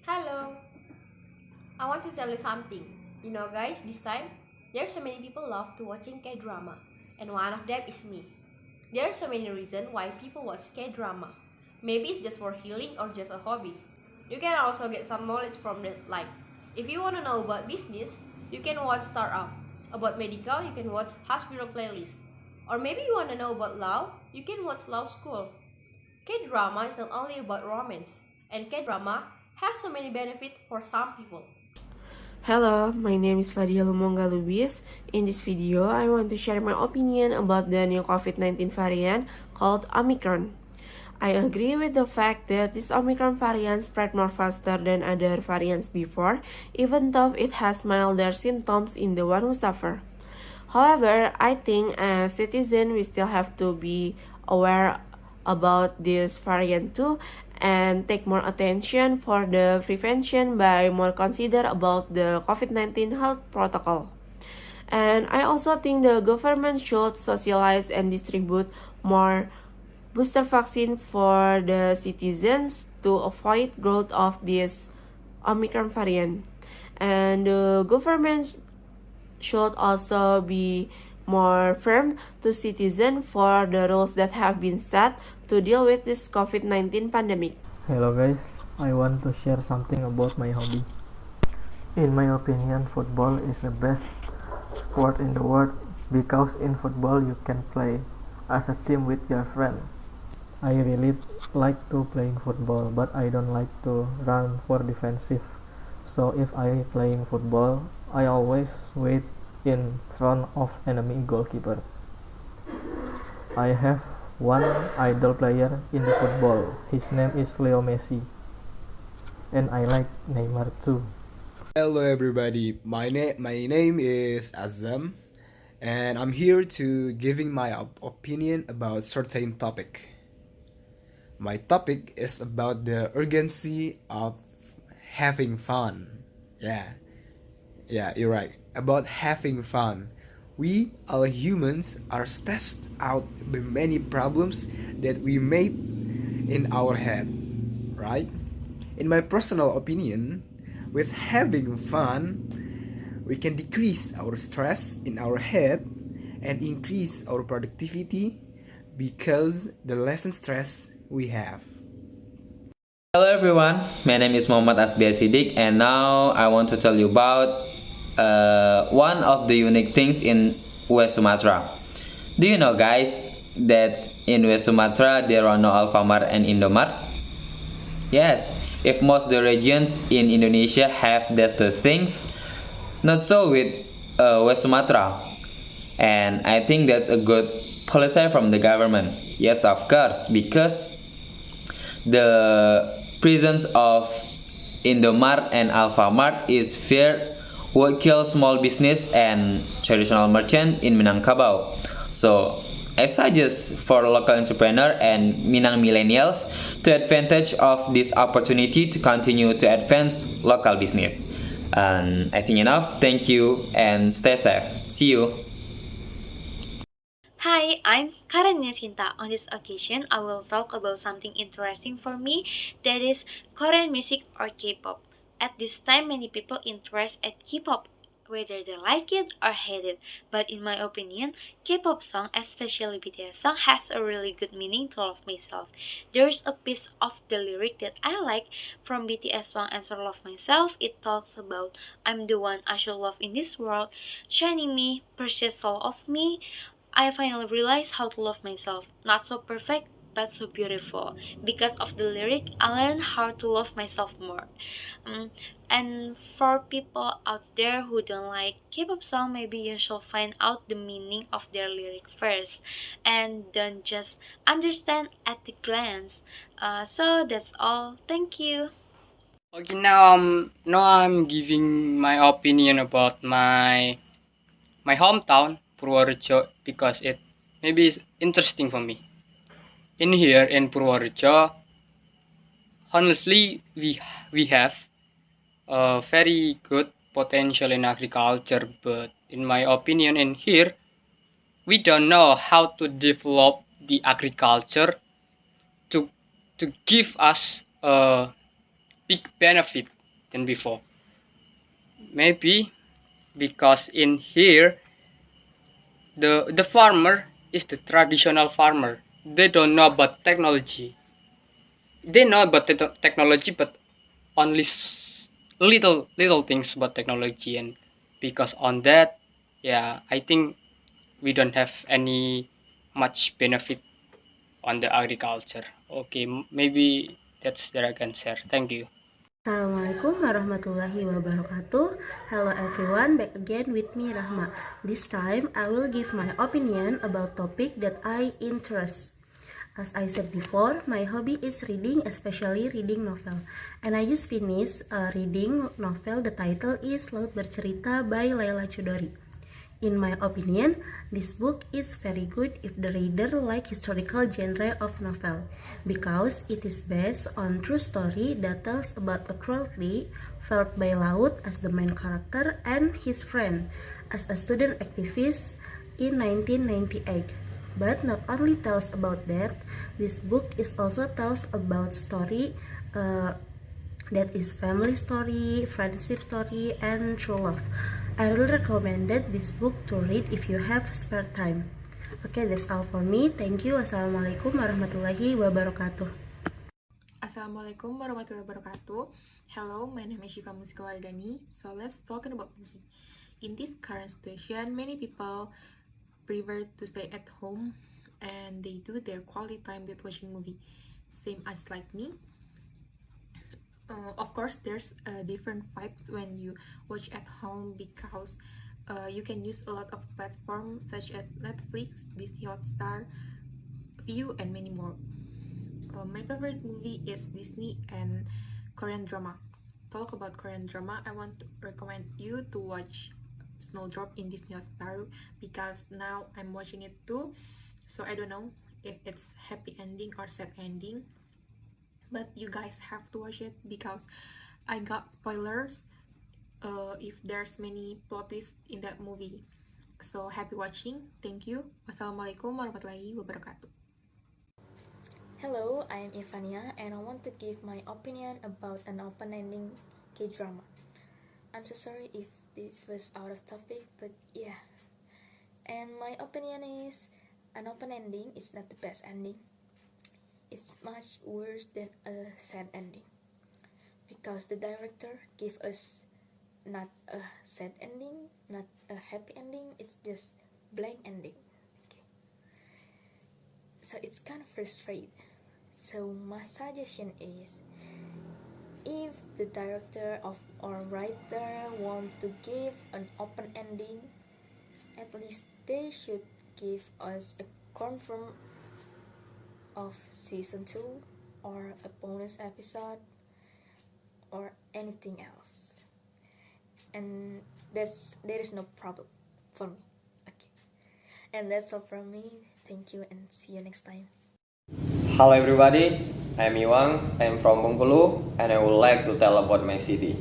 Hello, I want to tell you something. You know guys, this time, there are so many people love to watching K-drama, and one of them is me. There are so many reasons why people watch K-drama. Maybe it's just for healing or just a hobby. You can also get some knowledge from it, like, if you want to know about business, you can watch Startup. About medical, you can watch Hospital Playlist. Or maybe you want to know about law, you can watch Law School. K-drama is not only about romance, and K-drama has so many benefits for some people. Hello, my name is Fadia Lumonga Lubis. In this video, I want to share my opinion about the new COVID-19 variant called Omicron. I agree with the fact that this Omicron variant spread more faster than other variants before, even though it has milder symptoms in the one who suffer. However, I think as citizens we still have to be aware about this variant too and take more attention for the prevention by more consider about the COVID-19 health protocol. And I also think the government should socialize and distribute more booster vaccine for the citizens to avoid growth of this Omicron variant. And the government should also be more firm to citizens for the rules that have been set to deal with this COVID-19 pandemic. Hello guys, I want to share something about my hobby. In my opinion, football is the best sport in the world because in football you can play as a team with your friend. I really like to playing football, but I don't like to run for defensive. So if I playing football, I always wait in front of enemy goalkeeper. I have one idol player in the football. His name is Leo Messi, and I like Neymar too. Hello everybody, my name is Azam, and I'm here to giving my opinion about certain topic. My topic is about the urgency of having fun. Yeah, you're right. About having fun. We, all humans, are stressed out by many problems that we made in our head, right? In my personal opinion, with having fun, we can decrease our stress in our head and increase our productivity because the less stress we have. Hello everyone, my name is Muhammad Asbia Siddiq and now I want to tell you about one of the unique things in West Sumatra. Do you know guys that in West Sumatra there are no Alfamart and Indomart? Yes, if most the regions in Indonesia have these two things, not so with West Sumatra. And I think that's a good policy from the government. Yes, of course, because the presence of Indomart and Alfamart is fair what kills small business and traditional merchant in Minangkabau. So I suggest for local entrepreneur and Minang millennials to advantage of this opportunity to continue to advance local business. And I think enough. Thank you and stay safe. See you. Hi, I'm Karen Yasinta. On this occasion, I will talk about something interesting for me, that is Korean music or K-pop. At this time, many people interest at K-pop, whether they like it or hate it. But in my opinion, K-pop song, especially BTS song, has a really good meaning to love myself. There's a piece of the lyric that I like from BTS song Answer Love Myself. It talks about I'm the one I should love in this world, shining me, precious soul of me. I finally realized how to love myself. Not so perfect, but so beautiful. Because of the lyric, I learned how to love myself more. And for people out there who don't like K-pop song, maybe you should find out the meaning of their lyric first, and don't just understand at the glance. So that's all. Thank you. Okay, now I'm giving my opinion about my hometown, Purworejo, because it maybe is interesting for me. In here in Purworejo, honestly, we have a very good potential in agriculture, but in my opinion, in here we don't know how to develop the agriculture to give us a big benefit than before. Maybe because in here the farmer is the traditional farmer. They don't know about technology. They know about technology, but only little things about technology, and because on that, yeah, I think we don't have any much benefit on the agriculture. Okay, maybe that's that I can share. Thank you. Assalamualaikum warahmatullahi wabarakatuh. Hello everyone, back again with me Rahma. This time I will give my opinion about topic that I interest. As I said before, my hobby is reading, especially reading novel. And I just finished reading novel. The title is Laut Bercerita by Laila Chudori. In my opinion, this book is very good if the reader like historical genre of novel, because it is based on true story that tells about a cruelty felt by Laut as the main character and his friend as a student activist in 1998. But not only tells about that, this book is also tells about story that is family story, friendship story, and true love. I really recommended this book to read if you have spare time. Okay, that's all for me. Thank you. Wassalamualaikum warahmatullahi wabarakatuh. Assalamualaikum warahmatullahi wabarakatuh. Hello, my name is Shiva Musika Wardani. So let's talk about movie. In this current situation, many people prefer to stay at home and they do their quality time with watching movie. Same as like me. Of course, there's different vibes when you watch at home because you can use a lot of platforms such as Netflix, Disney Hotstar, View, and many more. My favorite movie is Disney and Korean drama. Talk about Korean drama, I want to recommend you to watch Snowdrop in Disney Hotstar because now I'm watching it too. So I don't know if it's happy ending or sad ending. But you guys have to watch it because I got spoilers if there's many plot twists in that movie. So happy watching. Thank you. Wassalamualaikum warahmatullahi wabarakatuh. Hello, I am Irfania and I want to give my opinion about an open-ending K-drama. I'm so sorry if this was out of topic, but yeah. And my opinion is an open ending is not the best ending. It's much worse than a sad ending because the director gave us not a sad ending, not a happy ending, it's just blank ending. Okay. So it's kind of frustrating. So my suggestion is if the director or writer want to give an open ending, at least they should give us a confirm of season 2 or a bonus episode or anything else, and there is no problem for me. Okay, and that's all from me. Thank you and see you next time. Hello everybody, I'm Iwang, I'm from Bengkulu and I would like to tell about my city.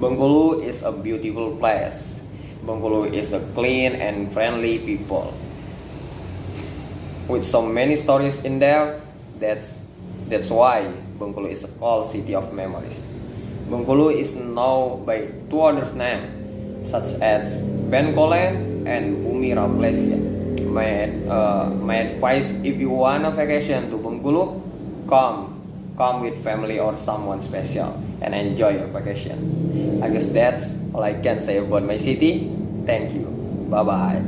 Bengkulu is a beautiful place. Bengkulu is a clean and friendly people. With so many stories in there, that's why Bengkulu is called City of Memories. Bengkulu is known by two others names, such as Bengkolen and Bumi Rafflesia. My advice, if you want a vacation to Bengkulu, come with family or someone special and enjoy your vacation. I guess that's all I can say about my city. Thank you. Bye bye.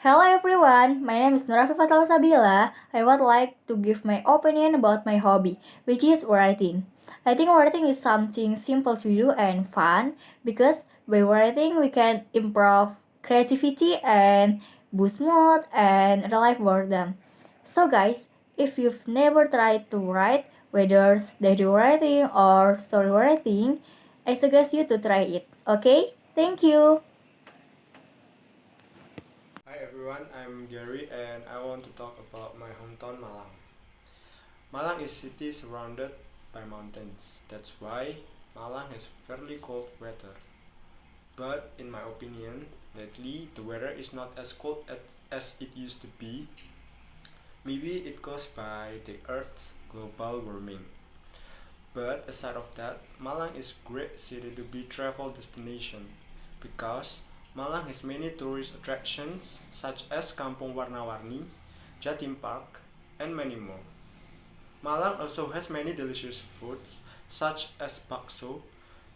Hello everyone, my name is Nurafi Fatal Sabila. I would like to give my opinion about my hobby, which is writing. I think writing is something simple to do and fun because by writing we can improve creativity and boost mood and relieve boredom. So guys, if you've never tried to write, whether it's diary writing or story writing, I suggest you to try it. Okay? Thank you. Hi everyone, I'm Gary and I want to talk about my hometown Malang. Malang is a city surrounded by mountains. That's why Malang has fairly cold weather. But in my opinion, lately the weather is not as cold as it used to be. Maybe it caused by the Earth's global warming. But aside of that, Malang is a great city to be travel destination because Malang has many tourist attractions such as Kampung Warna-Warni, Jatim Park, and many more. Malang also has many delicious foods such as bakso,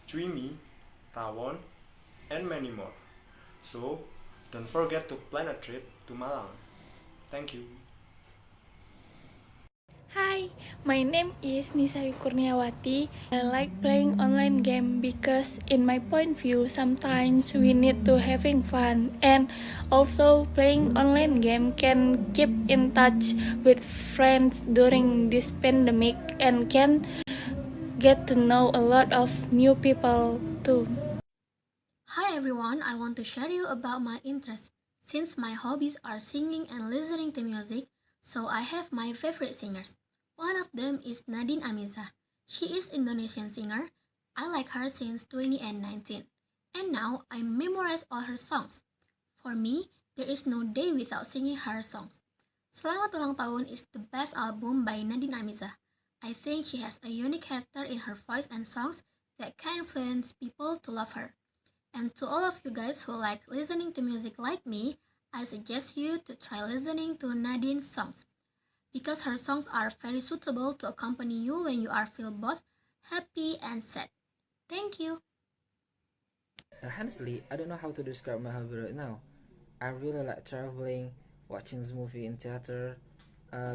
cui mie, rawon, and many more. So, don't forget to plan a trip to Malang. Thank you. Hi, my name is Nisawi Kurniawati. I like playing online game because in my point of view, sometimes we need to having fun, and also playing online game can keep in touch with friends during this pandemic and can get to know a lot of new people too. Hi everyone, I want to share you about my interests. Since my hobbies are singing and listening to music, so I have my favorite singers. One of them is Nadine Amizah. She is Indonesian singer. I like her since 2019. And now I memorize all her songs. For me, there is no day without singing her songs. Selamat Ulang Tahun is the best album by Nadine Amizah. I think she has a unique character in her voice and songs that can influence people to love her. And to all of you guys who like listening to music like me, I suggest you to try listening to Nadine's songs, because her songs are very suitable to accompany you when you are feel both happy and sad. Thank you. Honestly, I don't know how to describe my hobby right now. I really like traveling, watching the movie in theater,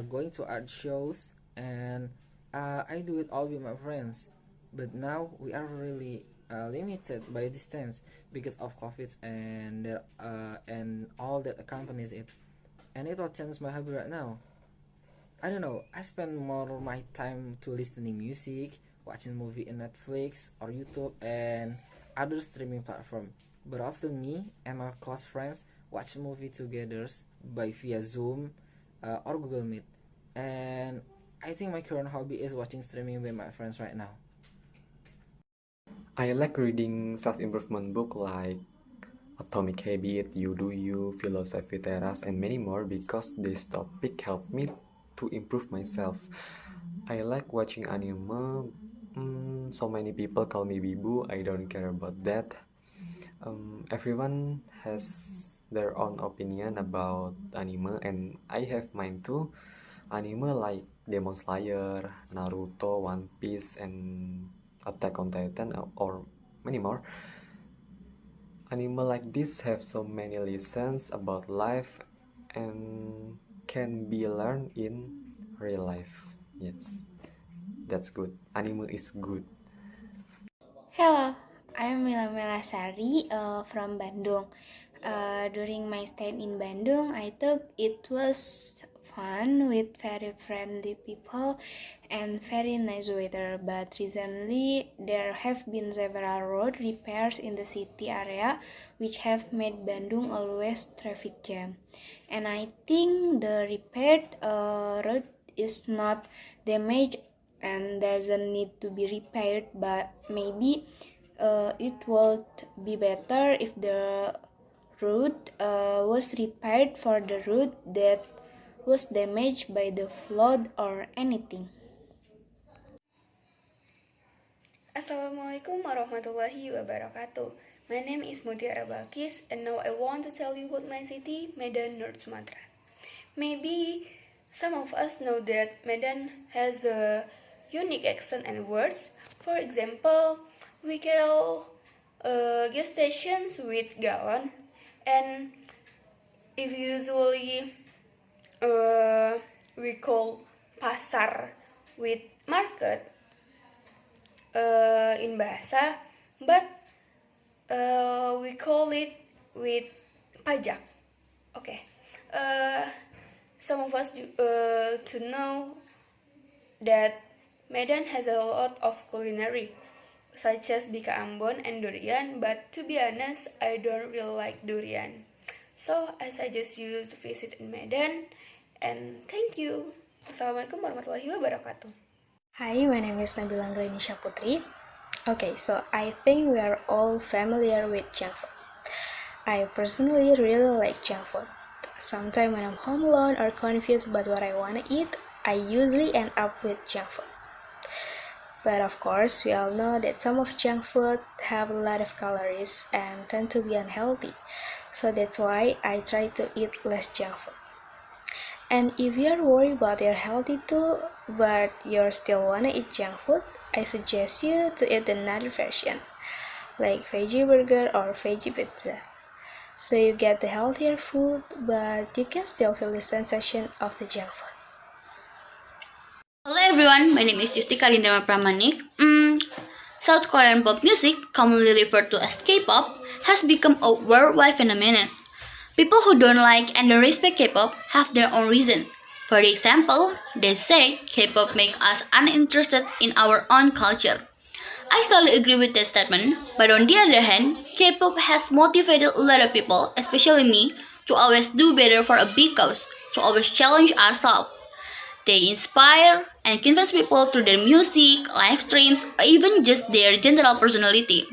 going to art shows, and I do it all with my friends. But now we are really limited by distance because of COVID and all that accompanies it. And it will change my hobby right now. I don't know, I spend more of my time to listening music, watching movie in Netflix or YouTube and other streaming platform. But often me and my close friends watch movie together by via Zoom or Google Meet. And I think my current hobby is watching streaming with my friends right now. I like reading self-improvement book like Atomic Habit, You Do You, Philosophy Terrace, and many more because this topic help me to improve myself. I like watching anime. So many people call me Bibu. I don't care about that. Everyone has their own opinion about anime, and I have mine too. Anime like Demon Slayer, Naruto, One Piece, and Attack on Titan, or many more. Anime like this have so many lessons about life and can be learned in real life. Yes, that's good. Anime is good. Hello, I'm Mila Melasari from Bandung. During my stay in Bandung, I thought it was fun with very friendly people and very nice weather, but recently there have been several road repairs in the city area which have made Bandung always traffic jam, and I think the repaired road is not damaged and doesn't need to be repaired, but maybe it would be better if the road was repaired for the road that was damaged by the flood or anything. Assalamualaikum warahmatullahi wabarakatuh. My name is Mutiara Balkis, and now I want to tell you about my city, Medan, North Sumatra. Maybe some of us know that Medan has a unique accent and words. For example, we call gas stations with galon, and if usually we call pasar with market in bahasa, but we call it with pajak. Okay, some of us to know that Medan has a lot of culinary, such as bika ambon and durian, but to be honest, I don't really like durian. So I suggest you to visit in Medan, and thank you. Assalamualaikum warahmatullahi wabarakatuh. Hi, my name is Nabila Anggranisha Putri. Okay, so I think we are all familiar with junk food. I personally really like junk food. Sometimes when I'm home alone or confused about what I want to eat, I usually end up with junk food. But of course, we all know that some of junk food have a lot of calories and tend to be unhealthy. So that's why I try to eat less junk food. And if you're worried about your healthy too, but you still wanna eat junk food, I suggest you to eat another version, like veggie burger or veggie pizza. So you get the healthier food, but you can still feel the sensation of the junk food. Hello everyone, my name is Justika Rindama Pramanik. South Korean pop music, commonly referred to as K-pop, has become a worldwide phenomenon. People who don't like and don't respect K-pop have their own reason. For example, they say K-pop makes us uninterested in our own culture. I totally agree with that statement, but on the other hand, K-pop has motivated a lot of people, especially me, to always do better for a big cause, to always challenge ourselves. They inspire and convince people through their music, live streams, or even just their general personality.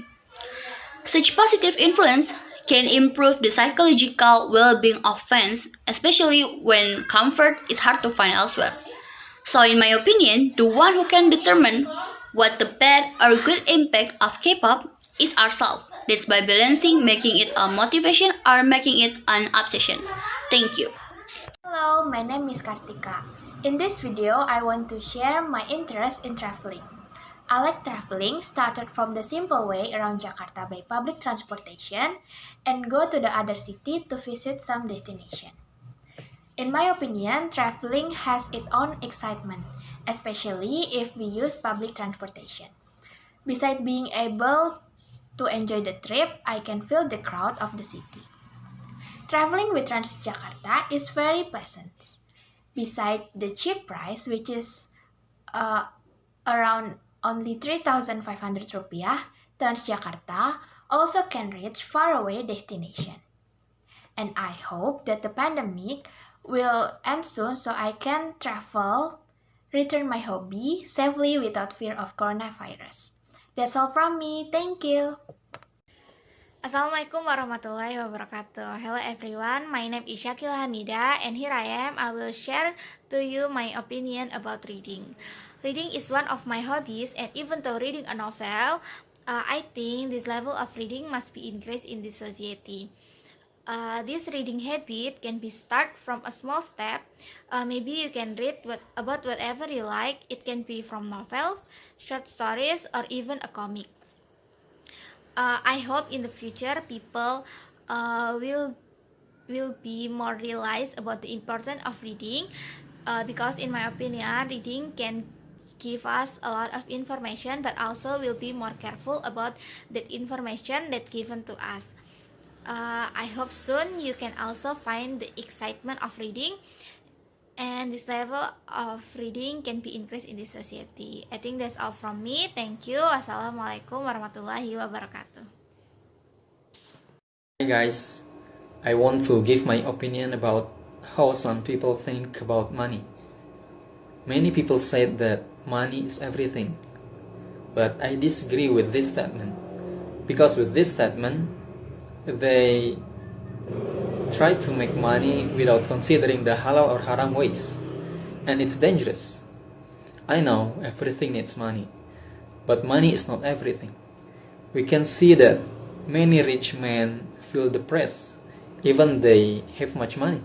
Such positive influence can improve the psychological well-being of fans, especially when comfort is hard to find elsewhere. So in my opinion, the one who can determine what the bad or good impact of K-pop is ourselves. That's by balancing making it a motivation or making it an obsession. Thank you. Hello, my name is Kartika. In this video, I want to share my interest in traveling. I like traveling started from the simple way around Jakarta by public transportation and go to the other city to visit some destination. In my opinion, traveling has its own excitement, especially if we use public transportation. Besides being able to enjoy the trip, I can feel the crowd of the city. Traveling with Transjakarta is very pleasant. Besides the cheap price, which is around only 3,500 rupiah, Transjakarta also can reach faraway destination. And I hope that the pandemic will end soon so I can travel, return my hobby safely without fear of coronavirus. That's all from me. Thank you. Assalamualaikum warahmatullahi wabarakatuh. Hello everyone, my name is Shakila Hamida and here I am. I will share to you my opinion about reading. Reading is one of my hobbies, and even though reading a novel, I think this level of reading must be increased in this society. This reading habit can be start from a small step. Maybe you can read about whatever you like. It can be from novels, short stories, or even a comic. I hope in the future people will be more realized about the importance of reading, because in my opinion, reading can give us a lot of information, but also will be more careful about that information that given to us. I hope soon you can also find the excitement of reading, and this level of reading can be increased in this society. I think that's all from me. Thank you. Wassalamualaikum warahmatullahi wabarakatuh. Hi guys, I want to give my opinion about how some people think about money. Many people said that money is everything, but I disagree with this statement, because with this statement they try to make money without considering the halal or haram ways, and it's dangerous. I know everything needs money, but money is not everything. We can see that many rich men feel depressed even they have much money.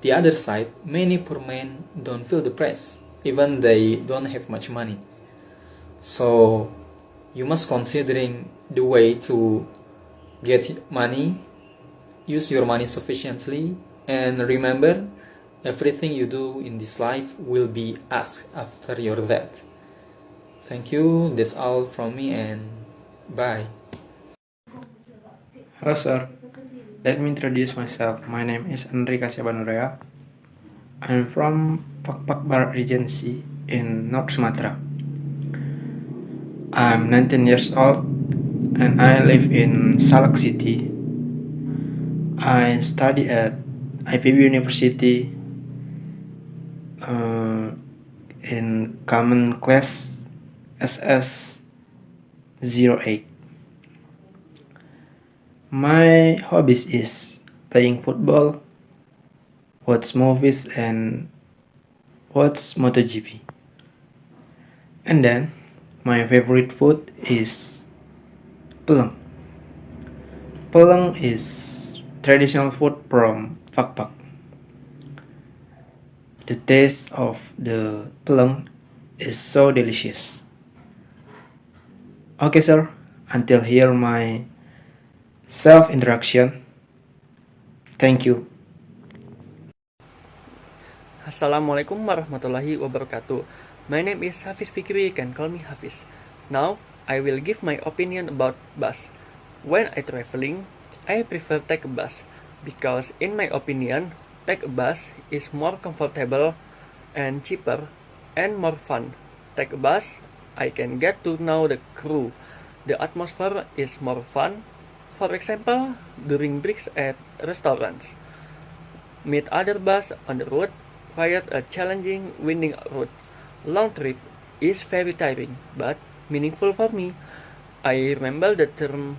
The other side, many poor men don't feel depressed even they don't have much money. So you must considering the way to get money. Use your money sufficiently, and remember, everything you do in this life will be asked after your death. Thank you, that's all from me, and bye. Hello sir, let me introduce myself. My name is Andri Kasyabanurea. I'm from Pak Barat Regency in North Sumatra. I'm 19 years old and I live in Salak City. I study at IPB University in common class SS08. My hobbies is playing football, watch movies, and watch MotoGP. And then my favorite food is peleng. Peleng is traditional food from Fakpak. The taste of the peleng is so delicious. Okay, sir, until here my self-introduction. Thank you. Assalamualaikum warahmatullahi wabarakatuh. My name is Hafiz Fikri, you can call me Hafiz. Now, I will give my opinion about bus. When I traveling, I prefer take a bus because in my opinion, take a bus is more comfortable and cheaper and more fun. Take a bus, I can get to know the crew. The atmosphere is more fun. For example, during breaks at restaurants. Meet other bus on the road, quiet a challenging winding route. Long trip is very tiring, but meaningful for me. I remember the term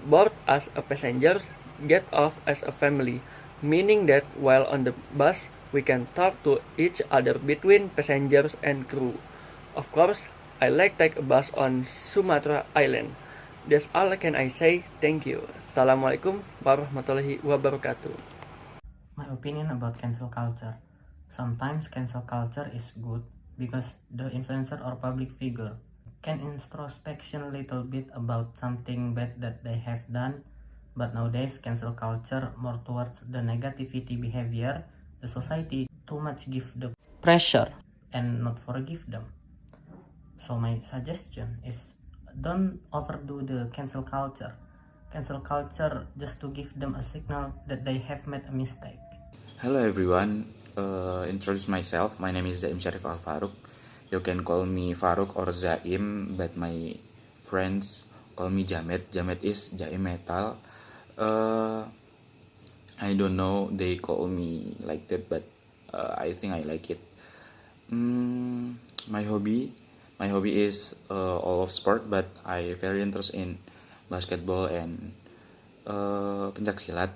board as a passengers, get off as a family, meaning that while on the bus we can talk to each other between passengers and crew. Of course, I like take a bus on Sumatra Island. That's all can I say. Thank you. Assalamualaikum warahmatullahi wabarakatuh. My opinion about cancel culture. Sometimes cancel culture is good because the influencer or public figure can introspection a little bit about something bad that they have done, but nowadays cancel culture more towards the negativity behavior. The society too much give the pressure and not forgive them. So my suggestion is don't overdo the cancel culture. Cancel culture just to give them a signal that they have made a mistake. Hello everyone, introduce myself. My name is Zaim Sharif Al Farouk. You can call me Farouk or Zaim, but my friends call me Jamet. Jamet is Jaim Metal. I don't know they call me like that, but I think I like it. My hobby is all of sport, but I very interested in basketball and pencak silat.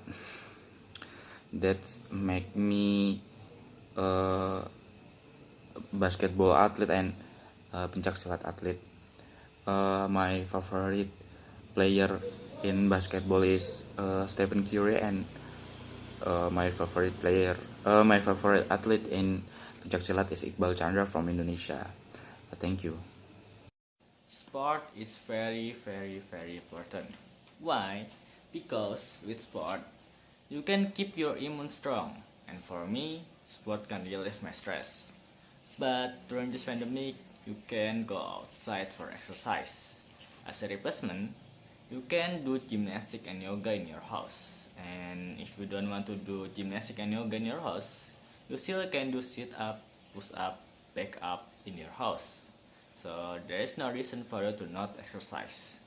That make me basketball athlete and pencak silat athlete. My favorite player in basketball is Stephen Curry, and my favorite athlete in pencak silat is Iqbal Chandra from Indonesia. Thank you. Sport is very important. Why? Because with sport, you can keep your immune strong. And for me, sport can relieve my stress. But during this pandemic, you can go outside for exercise. As a replacement, you can do gymnastic and yoga in your house. And if you don't want to do gymnastic and yoga in your house, you still can do sit-up, push-up, back up in your house. So there is no reason for you to not exercise.